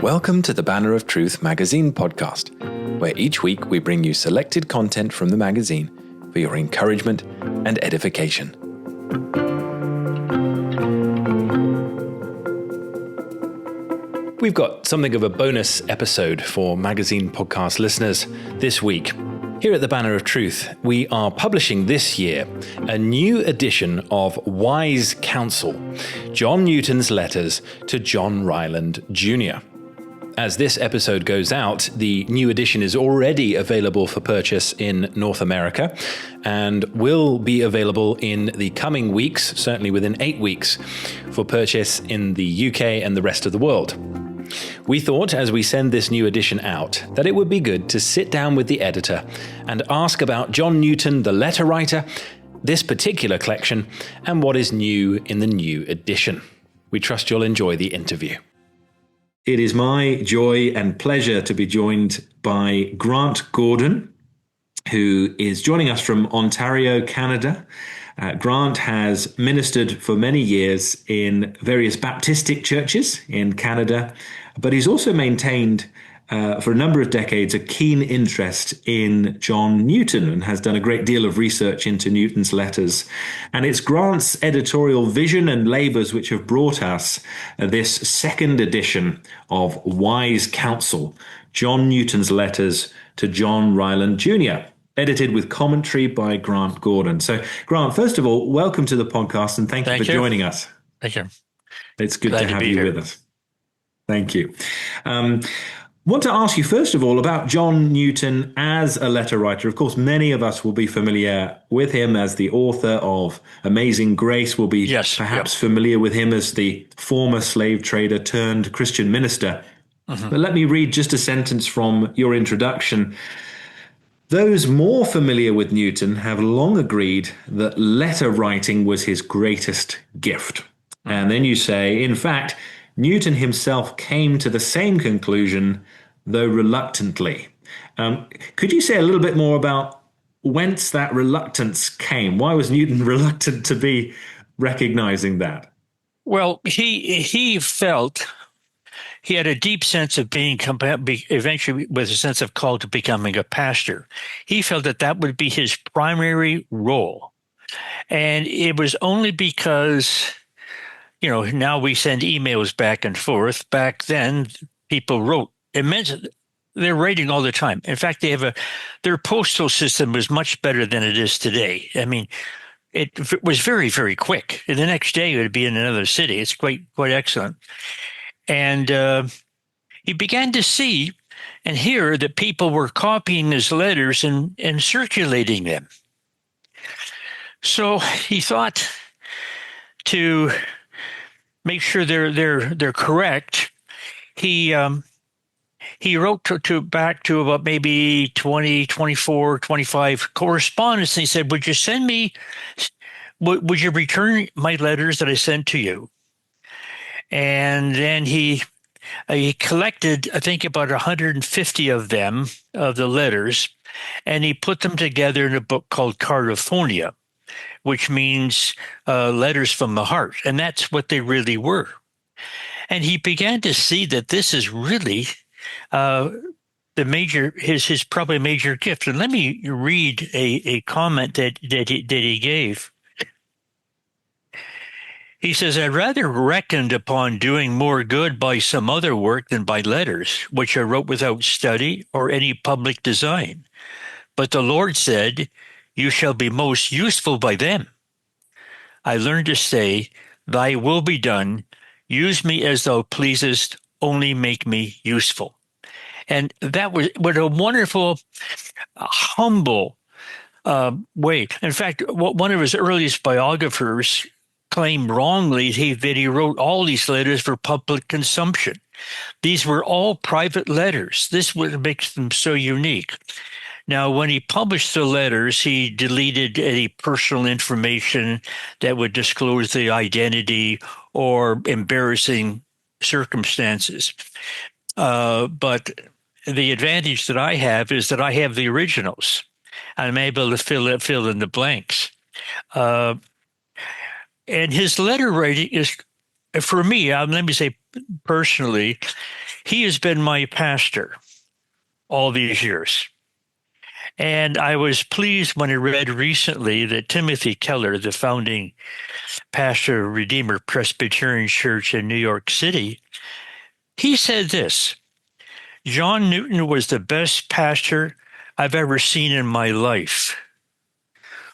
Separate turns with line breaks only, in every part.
Welcome to the Banner of Truth magazine podcast, where each week we bring you selected content from the magazine for your encouragement and edification. We've got something of a bonus episode for magazine podcast listeners this week. Here at the Banner of Truth, we are publishing this year a new edition of Wise Counsel, John Newton's letters to John Ryland Jr. As this episode goes out, the new edition is already available for purchase in North America and will be available in the coming weeks, certainly within 8 weeks, for purchase in the UK and the rest of the world. We thought, as we send this new edition out, that it would be good to sit down with the editor and ask about John Newton, the letter writer, this particular collection, and what is new in the new edition. We trust you'll enjoy the interview. It is my joy and pleasure to be joined by Grant Gordon, who is joining us from Ontario, Canada. Grant has ministered for many years in various Baptistic churches in Canada, but he's also maintained for a number of decades a keen interest in John Newton and has done a great deal of research into Newton's letters. And it's Grant's editorial vision and labors which have brought us this second edition of Wise Counsel, John Newton's letters to John Ryland Jr., edited with commentary by Grant Gordon. So, Grant, first of all, welcome to the podcast and thank you for joining us.
Thank you.
It's good to have you with us. Thank you. Want to ask you, first of all, about John Newton as a letter writer. Of course, many of us will be familiar with him as the author of Amazing Grace, will be perhaps familiar with him as the former slave trader turned Christian minister. But let me read just a sentence from your introduction. Those more familiar with Newton have long agreed that letter writing was his greatest gift. And then you say, in fact, Newton himself came to the same conclusion, though reluctantly. Could you say a little bit more about whence that reluctance came? Why was Newton reluctant to be recognizing that?
Well, he felt he had a deep sense of being, eventually with a sense of call to becoming a pastor. He felt that that would be his primary role. And it was only because, now we send emails back and forth. Back then, people wrote. It meant they're writing all the time. In fact, their postal system was much better than it is today. I mean, it was very, very quick. And the next day, it would be in another city. It's quite excellent. And he began to see and hear that people were copying his letters and circulating them. So he thought, to make sure they're correct, he wrote back to about maybe 20, 24, 25 correspondents. And he said, would you return my letters that I sent to you? And then he collected, I think, about 150 of them, of the letters, and he put them together in a book called Cardiphonia, which means letters from the heart. And that's what they really were. And he began to see that this is really his probably major gift. And let me read a comment that he gave. He says, I rather reckoned upon doing more good by some other work than by letters, which I wrote without study or any public design. But the Lord said, you shall be most useful by them. I learned to say, thy will be done. Use me as thou pleasest. Only make me useful. And that was what a wonderful, humble way. In fact, one of his earliest biographers claimed wrongly that he wrote all these letters for public consumption. These were all private letters. This what makes them so unique. Now, when he published the letters, he deleted any personal information that would disclose the identity or embarrassing circumstances. But the advantage that I have is that I have the originals. I'm able to fill in the blanks. And his letter writing is, for me, let me say personally, he has been my pastor all these years. And I was pleased when I read recently that Timothy Keller, the founding pastor of Redeemer Presbyterian Church in New York City, he said this: John Newton was the best pastor I've ever seen in my life.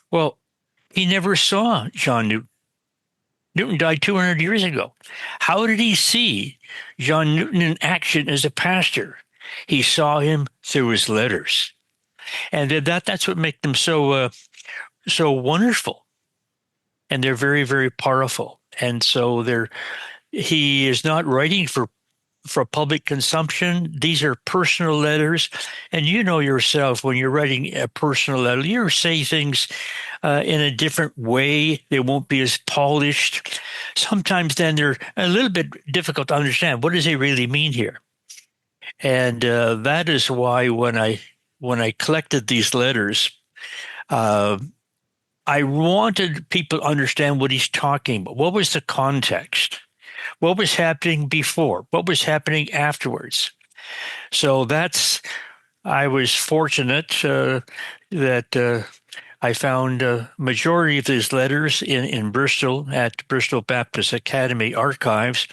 Well, he never saw John Newton. Newton died 200 years ago. How did he see John Newton in action as a pastor? He saw him through his letters. And that's what makes them so wonderful. And they're very, very powerful. And so he is not writing for public consumption. These are personal letters. And you know yourself, when you're writing a personal letter, you say things in a different way. They won't be as polished. Sometimes then they're a little bit difficult to understand. What does he really mean here? And that is why when I collected these letters, I wanted people to understand what he's talking about. What was the context? What was happening before? What was happening afterwards? So I was fortunate that I found a majority of these letters in Bristol at Bristol Baptist Academy archives.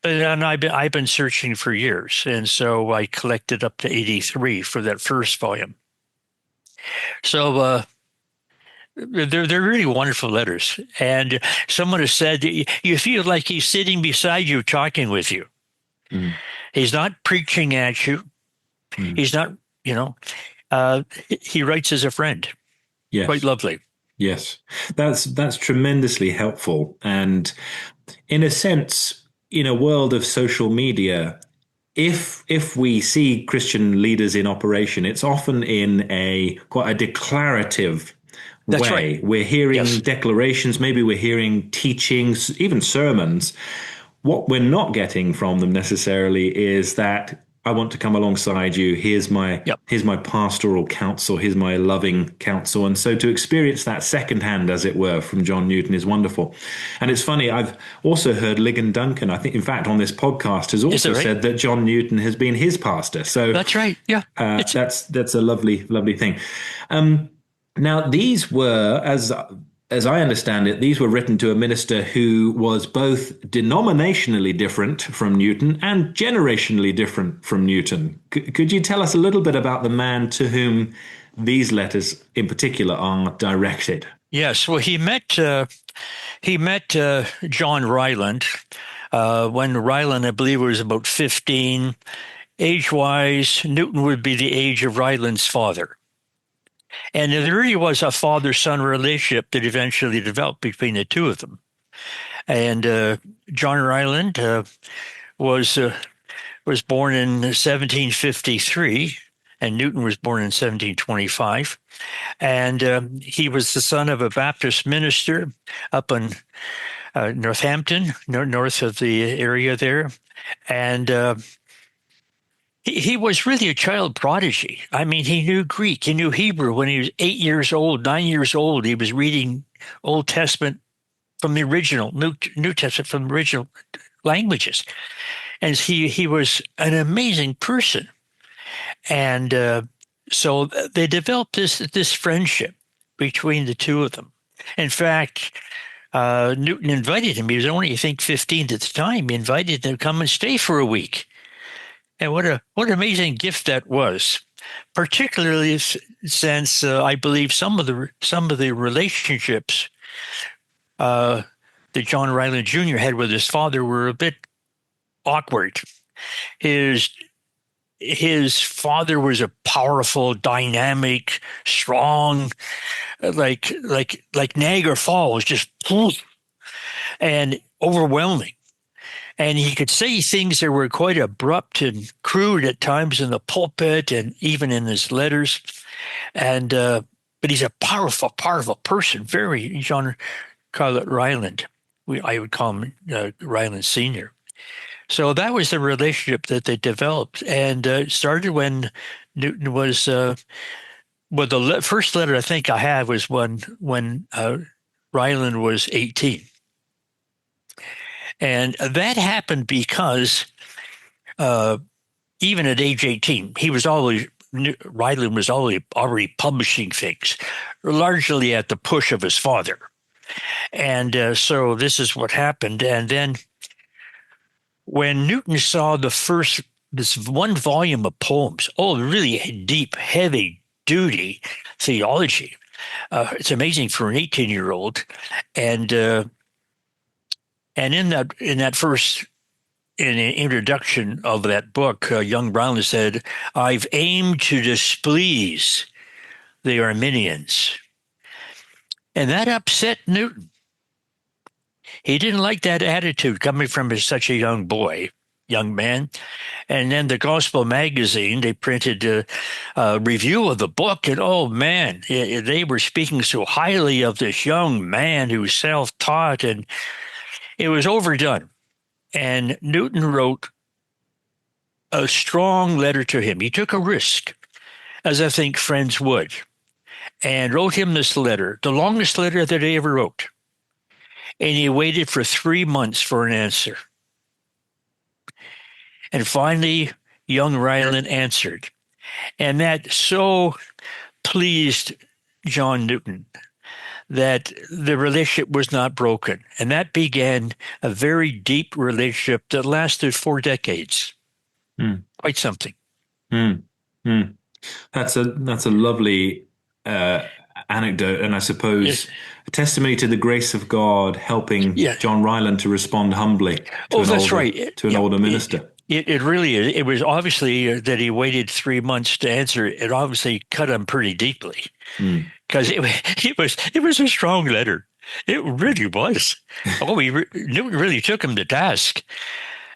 And I've been searching for years. And so I collected up to 83 for that first volume. So they're really wonderful letters. And someone has said you feel like he's sitting beside you talking with you. Mm. He's not preaching at you. Mm. He's not, he writes as a friend.
Yes.
Quite lovely.
Yes. That's tremendously helpful. And in a sense, in a world of social media, if we see Christian leaders in operation, it's often in quite a declarative
That's
way.
Right.
We're hearing declarations, maybe we're hearing teachings, even sermons. What we're not getting from them necessarily is that I want to come alongside you. Here's my pastoral counsel. Here's my loving counsel. And so to experience that secondhand, as it were, from John Newton is wonderful. And it's funny, I've also heard Ligon Duncan, I think, in fact, on this podcast, has also said that John Newton has been his pastor. So
that's right. Yeah.
That's a lovely, lovely thing. Now, these were, as I understand it, these were written to a minister who was both denominationally different from Newton and generationally different from Newton. Could you tell us a little bit about the man to whom these letters in particular are directed?
Yes. Well, he met John Ryland when Ryland, I believe, was about 15. Age-wise, Newton would be the age of Ryland's father. And there really was a father-son relationship that eventually developed between the two of them. And John Ryland was born in 1753, and Newton was born in 1725. And he was the son of a Baptist minister up in Northampton, north of the area there. And he was really a child prodigy. I mean, he knew Greek, he knew Hebrew. When he was 8 years old, 9 years old, he was reading Old Testament from the original, New Testament from the original languages. And he was an amazing person. And so they developed this friendship between the two of them. In fact, Newton invited him. He was only, I think, 15 at the time. He invited him to come and stay for a week. And what an amazing gift that was, particularly since I believe some of the relationships that John Ryland Jr. had with his father were a bit awkward. His father was a powerful, dynamic, strong, like Niagara Falls, just and overwhelming. And he could say things that were quite abrupt and crude at times in the pulpit and even in his letters. And but he's a powerful, powerful person. Very John Ryland. I would call him Ryland Sr. So that was the relationship that they developed, and it started when Newton was. The first letter I think I have was when Ryland was 18. And that happened because even at age 18, Ryland was already publishing things, largely at the push of his father. And so this is what happened. And then when Newton saw this one volume of poems, really deep, heavy duty theology, it's amazing for an 18-year-old. And in that first, in the introduction of that book, young Ryland said, "I've aimed to displease the Arminians." And that upset Newton. He didn't like that attitude coming from such a young man. And then the Gospel magazine, they printed a review of the book, and oh man, they were speaking so highly of this young man who's self-taught, and it was overdone. And Newton wrote a strong letter to him. He took a risk, as I think friends would, and wrote him this letter, the longest letter that he ever wrote. And he waited for 3 months for an answer. And finally, young Ryland answered. And that so pleased John Newton that the relationship was not broken. And that began a very deep relationship that lasted 4 decades. Quite something.
That's a lovely anecdote, and I suppose a testimony to the grace of God helping John Ryland to respond humbly to an older minister.
It really is. It was obviously that he waited 3 months to answer. It obviously cut him pretty deeply, because it was a strong letter. It really was. Newton really took him to task.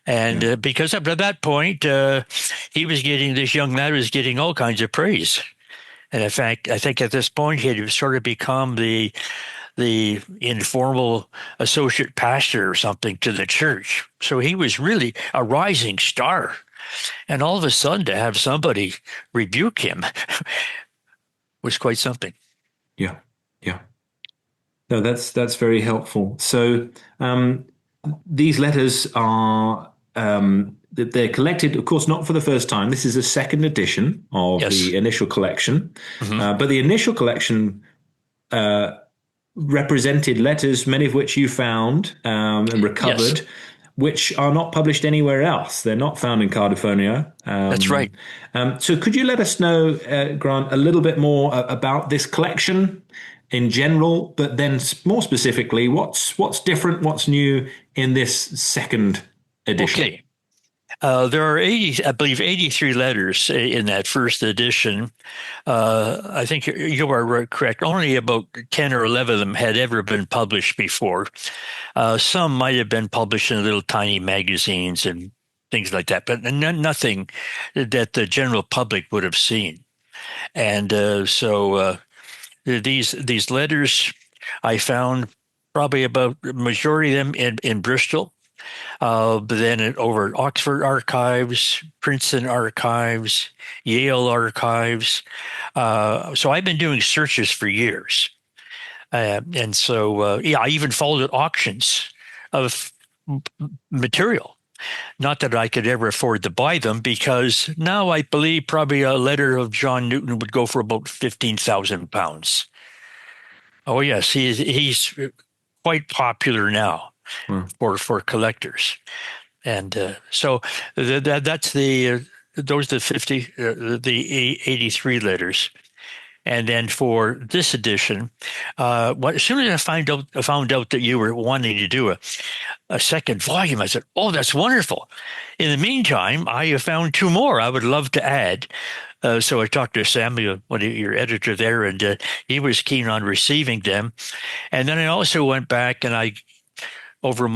And because up to that point, this young lad was getting all kinds of praise. And in fact, I think at this point, he had sort of become the informal associate pastor or something to the church. So he was really a rising star. And all of a sudden, to have somebody rebuke him was quite something.
Yeah. No, that's very helpful. So these letters are they're collected, of course, not for the first time. This is a second edition of the initial collection, but the initial collection represented letters, many of which you found and recovered, which are not published anywhere else. They're not found in Cardiphonia.
That's right.
So could you let us know, Grant, a little bit more about this collection in general, but then more specifically, what's different, what's new in this second edition?
Okay. There are 83 letters in that first edition. I think you are correct. Only about 10 or 11 of them had ever been published before. Some might have been published in little tiny magazines and things like that, but nothing that the general public would have seen. And so these letters, I found probably about the majority of them in Bristol. But then over at Oxford Archives, Princeton Archives, Yale Archives. So I've been doing searches for years. And so, I even followed auctions of material. Not that I could ever afford to buy them, because now I believe probably a letter of John Newton would go for about £15,000. Oh, yes, he's quite popular now. For collectors, and so that's those are the 83 letters, and then for this edition, as soon as I found out that you were wanting to do a second volume, I said, "Oh, that's wonderful." In the meantime, I have found 2 more I would love to add. So I talked to Samuel, your editor there, and he was keen on receiving them. And then I also went back and I over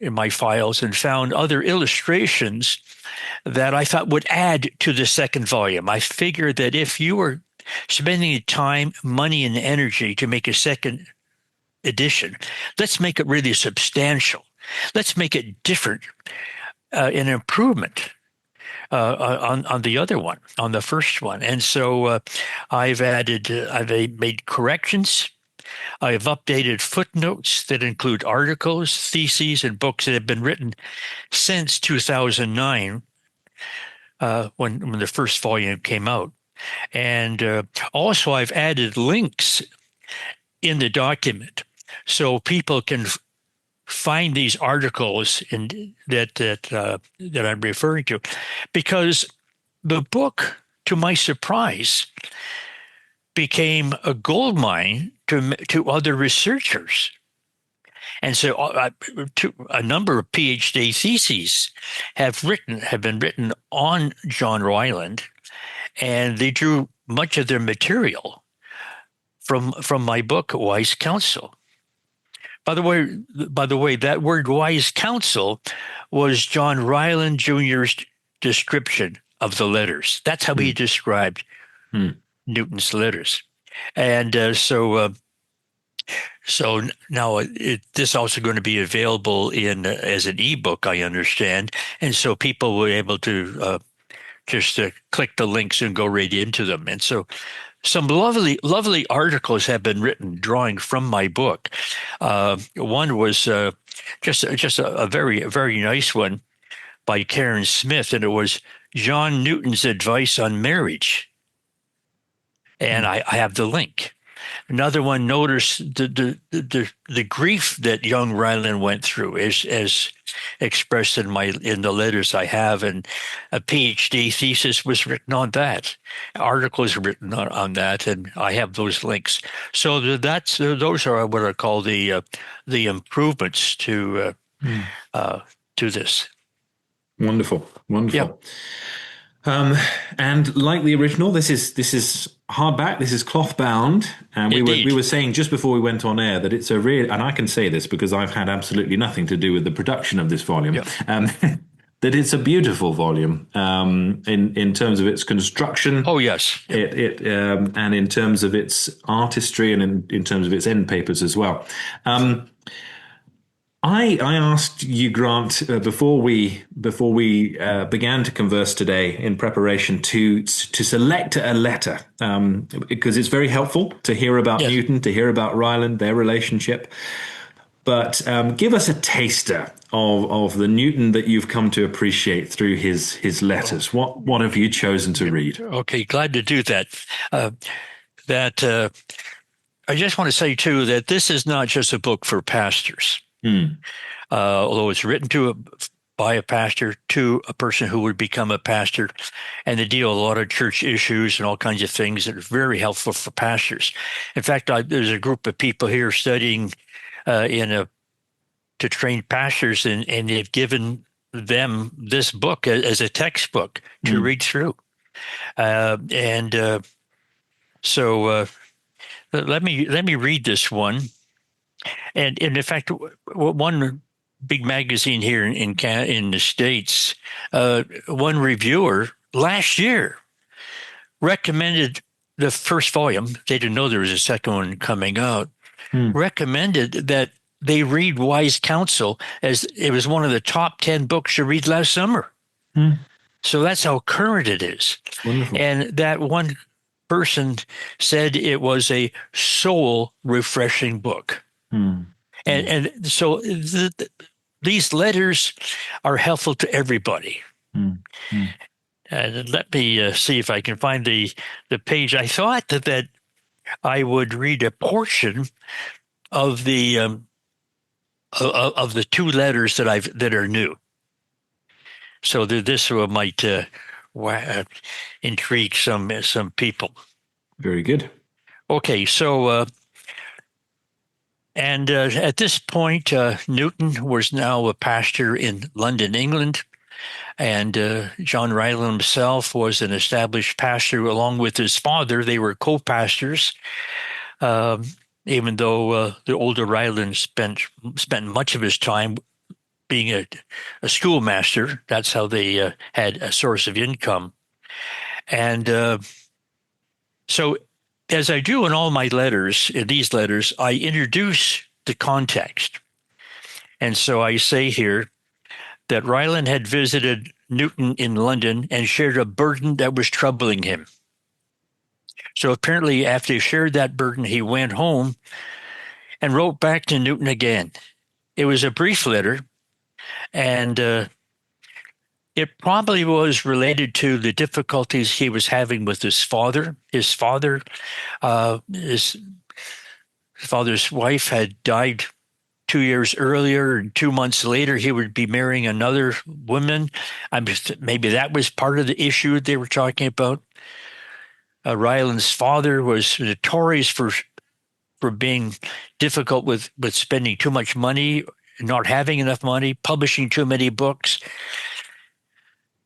in my files and found other illustrations that I thought would add to the second volume. I figured that if you were spending time, money, and energy to make a second edition, let's make it really substantial. Let's make it different, an improvement on the other one, on the first one. And so I've made corrections. I have updated footnotes that include articles, theses, and books that have been written since 2009. when the first volume came out. And also, I've added links in the document so people can find these articles that I'm referring to, because the book, to my surprise, became a gold mine to other researchers. And so a number of PhD theses have been written on John Ryland, and they drew much of their material from my book, Wise Counsel. By the way, that word "wise counsel" was John Ryland Jr.'s description of the letters. That's how he described Newton's letters. And so now this is also going to be available as an ebook, I understand, and so people will be able to just click the links and go right into them. And so some lovely articles have been written drawing from my book. One was just a very nice one by Karen Smith, and it was John Newton's advice on marriage. And I have the link. Another one, notice the grief that young Ryland went through as expressed in the letters I have, and a PhD thesis was written on that. Articles written on that, and I have those links. So those are what I call the improvements to this.
Wonderful.
Yeah.
And like the original, this is hardback. This is cloth bound, and we were saying just before we went on air that it's a real, and I can say this because I've had absolutely nothing to do with the production of this volume. Yeah. That it's a beautiful volume in terms of its construction.
Oh yes,
and in terms of its artistry, and in terms of its end papers as well. I asked you, Grant, before we began to converse today in preparation to select a letter, because it's very helpful to hear about Newton, to hear about Ryland, their relationship. But give us a taster of the Newton that you've come to appreciate through his letters. What have you chosen to read?
Okay, glad to do that. I just want to say too that this is not just a book for pastors. Although it's written by a pastor to a person who would become a pastor, and they deal with a lot of church issues and all kinds of things that are very helpful for pastors. In fact, there's a group of people here studying to train pastors, and they've given them this book as a textbook to read through. So let me read this one. And in fact, one big magazine here in the States, one reviewer last year recommended the first volume. They didn't know there was a second one coming out. Recommended that they read Wise Counsel, as it was one of the top 10 books to read last summer. So that's how current it is.
Wonderful.
And that one person said it was a soul refreshing book. And so these letters are helpful to everybody. And let me see if I can find the page. I thought that I would read a portion of the two letters that are new. So this might intrigue some people.
Very good.
Okay, so. And at this point, Newton was now a pastor in London, England, and John Ryland himself was an established pastor along with his father. They were co-pastors, even though the older Ryland spent much of his time being a schoolmaster. That's how they had a source of income. And so as I do in all my letters, in these letters, I introduce the context. And so I say here that Ryland had visited Newton in London and shared a burden that was troubling him. So apparently after he shared that burden, he went home and wrote back to Newton again. It was a brief letter, and It probably was related to the difficulties he was having with his father. His father's wife had died 2 years earlier, and 2 months later he would be marrying another woman. Maybe that was part of the issue they were talking about. Ryland's father was notorious for being difficult with spending too much money, not having enough money, publishing too many books.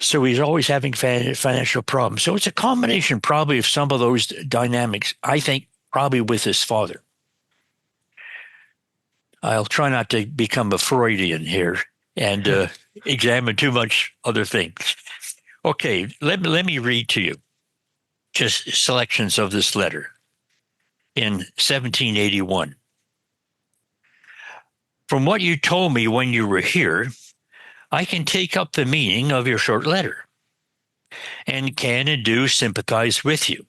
So he's always having financial problems. So it's a combination probably of some of those dynamics, I think, probably with his father. I'll try not to become a Freudian here and examine too much other things. Okay, let me read to you just selections of this letter. In 1781. From what you told me when you were here, I can take up the meaning of your short letter and can and do sympathize with you.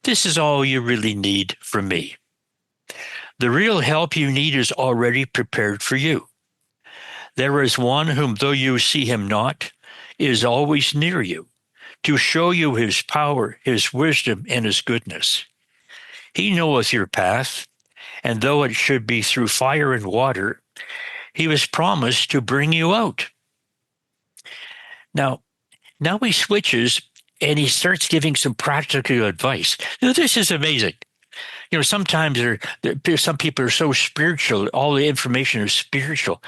This is all you really need from me. The real help you need is already prepared for you. There is one whom, though you see him not, is always near you, to show you his power, his wisdom, and his goodness. He knoweth your path, and though it should be through fire and water, he was promised to bring you out. Now he switches and he starts giving some practical advice. Now, this is amazing. Sometimes some people are so spiritual, all the information is spiritual.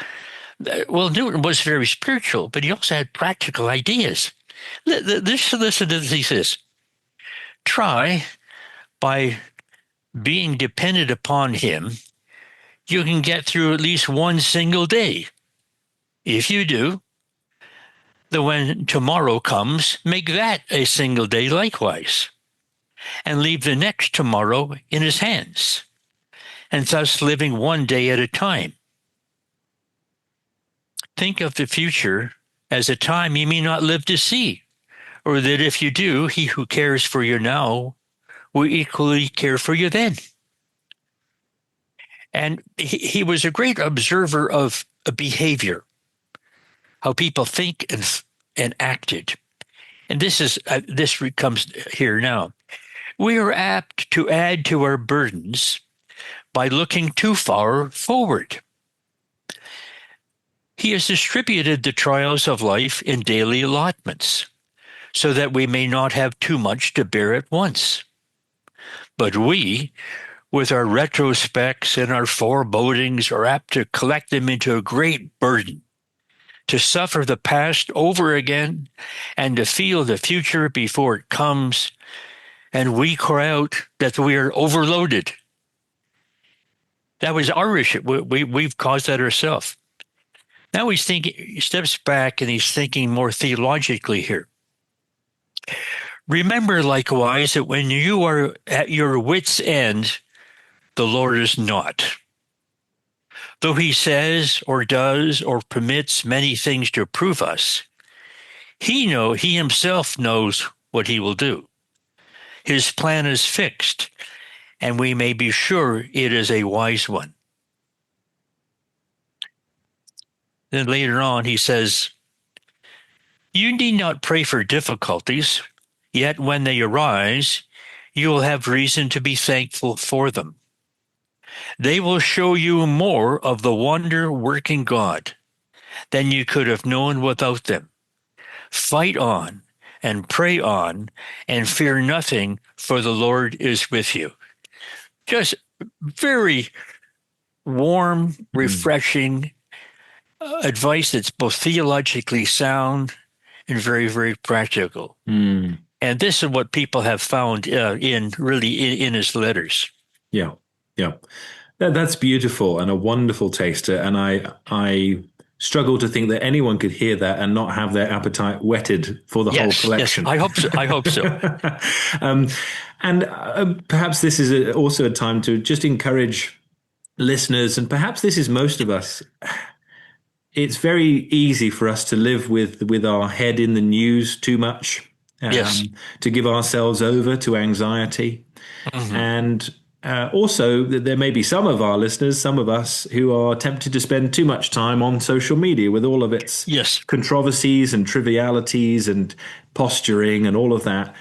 Well, Newton was very spiritual, but he also had practical ideas. Listen to this. He says, try by being dependent upon him, you can get through at least one single day. If you do, then when tomorrow comes, make that a single day likewise, and leave the next tomorrow in his hands, and thus living one day at a time. Think of the future as a time you may not live to see, or that if you do, he who cares for you now will equally care for you then. And he was a great observer of behavior, how people think and acted. And this comes here now. We are apt to add to our burdens by looking too far forward. He has distributed the trials of life in daily allotments, so that we may not have too much to bear at once. But we, with our retrospects and our forebodings, are apt to collect them into a great burden, to suffer the past over again, and to feel the future before it comes, and we cry out that we are overloaded. That was our issue. We've caused that ourselves. Now he steps back and he's thinking more theologically here. Remember, likewise, that when you are at your wit's end, the Lord is not. Though he says or does or permits many things to prove us, he himself knows what he will do. His plan is fixed, and we may be sure it is a wise one. Then later on, he says, you need not pray for difficulties, yet when they arise, you will have reason to be thankful for them. They will show you more of the wonder-working God than you could have known without them. Fight on and pray on and fear nothing, for the Lord is with you. Just very warm, refreshing advice that's both theologically sound and very, very practical. And this is what people have found in his letters.
Yeah. That's beautiful and a wonderful taster. And I struggle to think that anyone could hear that and not have their appetite whetted for the whole collection.
Yes, I hope so.
And perhaps this is also a time to just encourage listeners, and perhaps this is most of us. It's very easy for us to live with our head in the news too much, to give ourselves over to anxiety. And also, there may be some of our listeners, some of us, who are tempted to spend too much time on social media with all of its
Yes.
controversies and trivialities and posturing and all of that.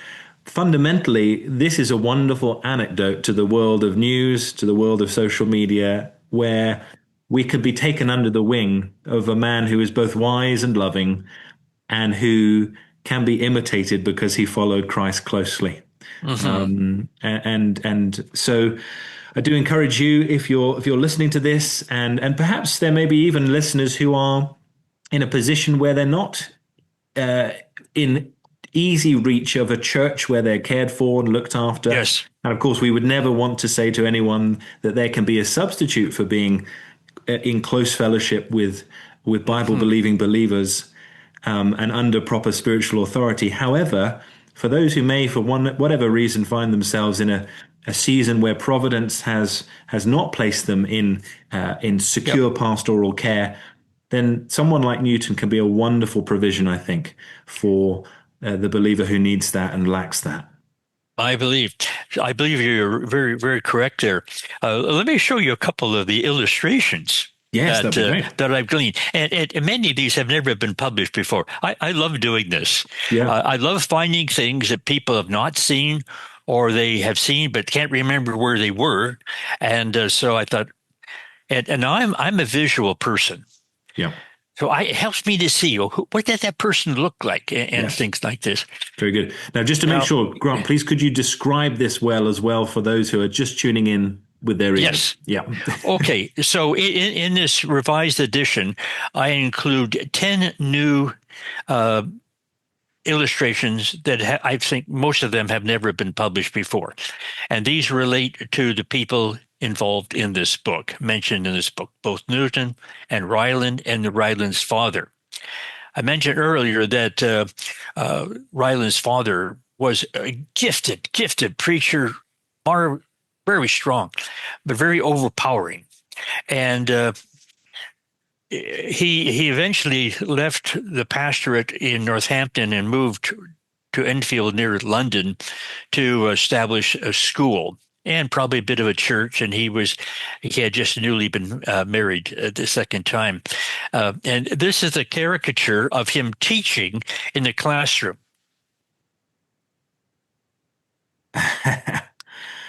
Fundamentally, this is a wonderful anecdote to the world of news, to the world of social media, where we could be taken under the wing of a man who is both wise and loving and who can be imitated because he followed Christ closely.
Hmm.
And so I do encourage you, if you're listening to this, and perhaps there may be even listeners who are in a position where they're not in easy reach of a church where they're cared for and looked after.
Yes.
And of course, we would never want to say to anyone that there can be a substitute for being in close fellowship with Bible believing believers and under proper spiritual authority. However, for those who may, for whatever reason, find themselves in a season where providence has not placed them in secure pastoral care, then someone like Newton can be a wonderful provision, I think, for the believer who needs that and lacks that.
I believe you're very, very correct there. Let me show you a couple of the illustrations
Yes, that'd be great.
that I've gleaned. And many of these have never been published before. I love doing this.
Yeah.
I love finding things that people have not seen or they have seen but can't remember where they were. And so I thought, and I'm a visual person.
Yeah.
So it helps me to see what did that person look like and things like this.
Very good. Now, just to make sure, Grant, please could you describe this as well for those who are just tuning in with their ears?
Yes.
Yeah.
Okay. So in this revised edition, I include 10 new illustrations that I think most of them have never been published before. And these relate to the people involved in this book, mentioned in this book, both Newton and Ryland and Ryland's father. I mentioned earlier that Ryland's father was a gifted preacher, very strong, but very overpowering. And he eventually left the pastorate in Northampton and moved to Enfield near London to establish a school and probably a bit of a church. And he had just newly been married the second time. And this is a caricature of him teaching in the classroom.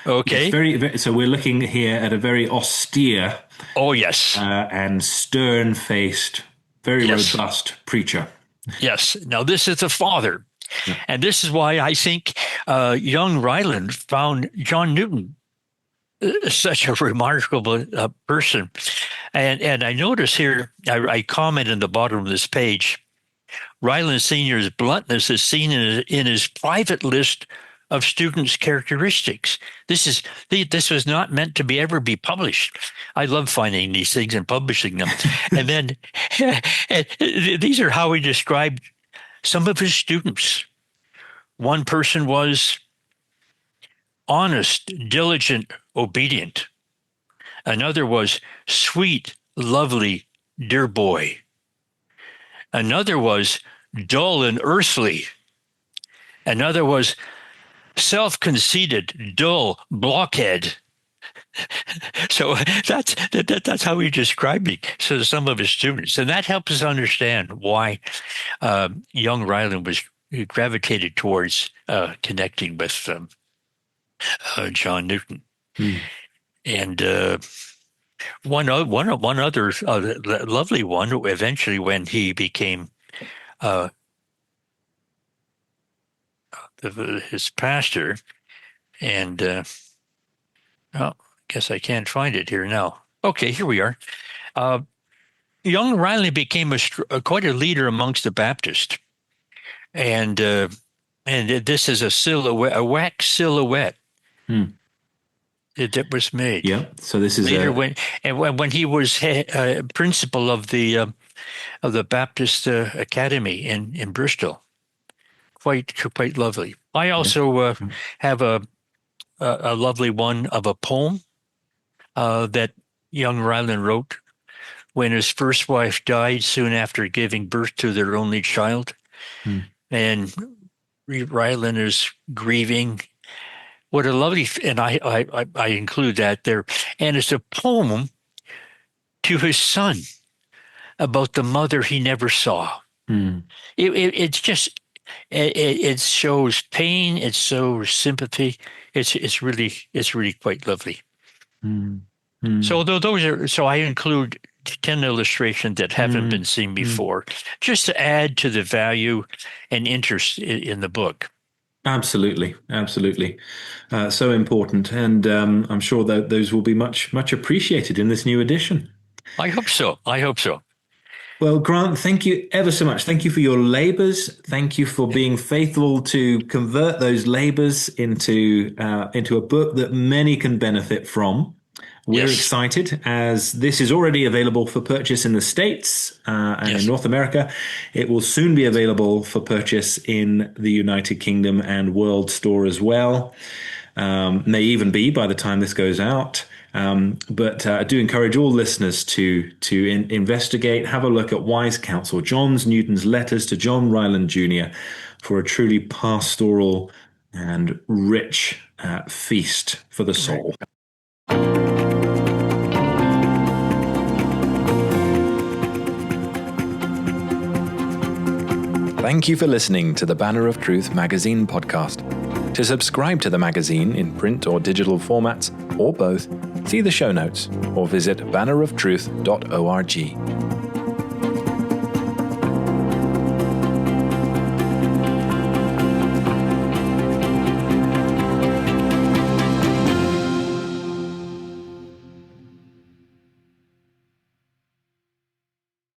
Okay.
It's so we're looking here at a very austere,
oh yes,
and stern-faced, very robust preacher.
Yes. Now this is the father, and this is why I think young Ryland found John Newton such a remarkable person. And I notice here, I comment in the bottom of this page, Ryland Sr.'s bluntness is seen in his private list of students' characteristics. This was not meant to ever be published. I love finding these things and publishing them. And then these are how he described some of his students. One person was honest, diligent, obedient. Another was sweet, lovely, dear boy. Another was dull and earthly. Another was self-conceited, dull, blockhead. So that's how he described me. So some of his students, and that helps us understand why young Ryland gravitated towards connecting with John Newton. And one other lovely one. Eventually, when he became his pastor, and I guess I can't find it here now. Okay, here we are. Young Riley became quite a leader amongst the Baptists, and this is a wax silhouette that was made.
Yeah. So this is
later when he was principal of the Baptist Academy in Bristol. Quite lovely. I also have a lovely one of a poem that young Ryland wrote when his first wife died soon after giving birth to their only child. And Ryland is grieving, What a lovely, and I include that there. And it's a poem to his son about the mother he never saw. It shows pain. It shows sympathy. It's really quite lovely. So I include 10 illustrations that haven't been seen before, just to add to the value and interest in the book.
Absolutely. So important. And I'm sure that those will be much appreciated in this new edition.
I hope so.
Well, Grant, thank you ever so much. Thank you for your labors. Thank you for being faithful to convert those labors into a book that many can benefit from. We're excited, as this is already available for purchase in the States and in North America. It will soon be available for purchase in the United Kingdom and World Store as well. May even be by the time this goes out. But I do encourage all listeners to investigate, have a look at Wise Counsel, John Newton's letters to John Ryland Jr. for a truly pastoral and rich feast for the soul. Thank you for listening to the Banner of Truth magazine podcast. To subscribe to the magazine in print or digital formats, or both, see the show notes or visit banneroftruth.org.